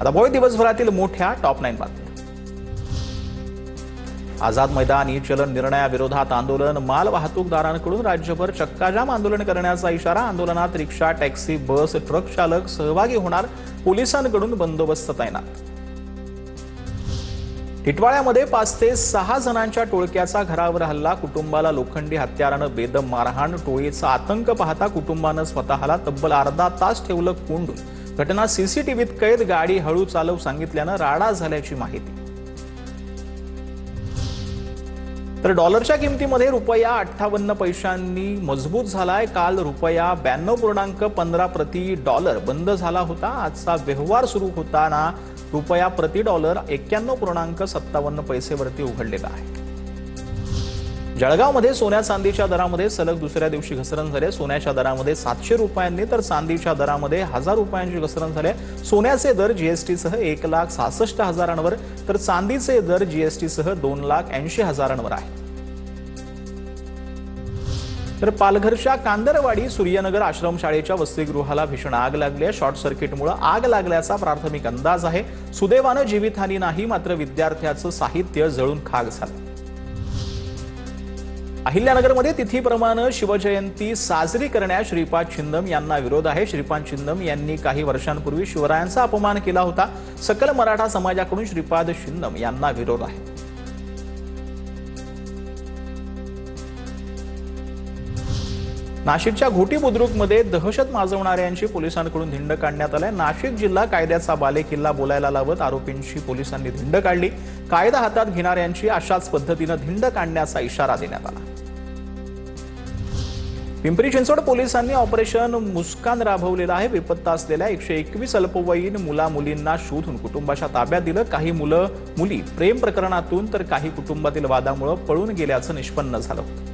आता बघूया दिवसभरातील मोठ्या टॉप 9 बातम्या। आझाद मैदान ई चलन निर्णयाविरोधात आंदोलन, माल वाहतूकदारांकडून राज्यभर चक्काजाम आंदोलन करण्याचा इशारा। आंदोलनात रिक्षा, टॅक्सी, बस, ट्रक चालक सहभागी होणार, पोलिसांकडून बंदोबस्त तैनात। टिटवाळ्यामध्ये 5 ते 6 जणांच्या टोळक्याचा घरावर हल्ला, कुटुंबाला लोखंडी हत्यारानं बेदम मारहाण। टोळीचा आतंक पाहता कुटुंबानं स्वतःला तब्बल अर्धा तास ठेवलं कोंडून। घटना सीसीटीव्हीत कैद, गाडी हळू चालव सांगितल्यानं राडा झाल्याची माहिती। तर डॉलरच्या किमतीमध्ये रुपया 58 पैशांनी मजबूत झालाय। काल रुपया 92.15 प्रति डॉलर बंद झाला होता। आजचा व्यवहार सुरू होताना रुपया प्रति डॉलर 91.57 पैसेवरती उघडलेला आहे। जळगावमध्ये सोन्या चांदीच्या दरामध्ये सलग दुसऱ्या दिवशी घसरण झाली। सोन्याच्या दरामध्ये 700 रुपयांनी तर चांदीच्या दरामध्ये 1000 रुपयांची घसरण झाली। सोन्याचे दर जीएसटीसह 1,66,000 तर चांदीचे दर जीएसटीसह 2,80,000 आहे। तर पालघरच्या कांदरवाडी सूर्यनगर आश्रमशाळेच्या वसतिगृहाला भीषण आग लागली आहे। शॉर्ट सर्किटमुळे आग लागल्याचा प्राथमिक अंदाज आहे। सुदैवाने जीवितहानी नाही, मात्र विद्यार्थ्याचं साहित्य जळून खाक झालं। अहिल्यानगरमध्ये तिथीप्रमाणे शिवजयंती साजरी करण्यास श्रीपाद छिंदम यांना विरोध आहे। श्रीपाद छिंदम यांनी काही वर्षांपूर्वी शिवरायांचा अपमान केला होता। सकल मराठा समाजाकडून श्रीपाद छिंदम यांना विरोध आहे। नाशिकच्या घोटी बुद्रुकमध्ये दहशत माजवणाऱ्यांची पोलिसांकडून धिंड काढण्यात आली। नाशिक जिल्हा कायद्याचा बालेकिल्ला बोलायला लावत आरोपींची पोलिसांनी धिंड काढली। कायदा हातात घेणाऱ्यांची अशाच पद्धतीने धिंड काढण्याचा इशारा देण्यात आला। पिंपरी चिंचवड पोलिसांनी ऑपरेशन मुस्कान राबवलेलं आहे। बेपत्ता असलेल्या 121 अल्पवयीन मुला-मुलींना शोधून कुटुंबाच्या ताब्यात दिलं। काही मुलं-मुली प्रेम प्रकरणातून तर काही कुटुंबातील वादामुळे पळून गेल्याचं निष्पन्न झालं होतं।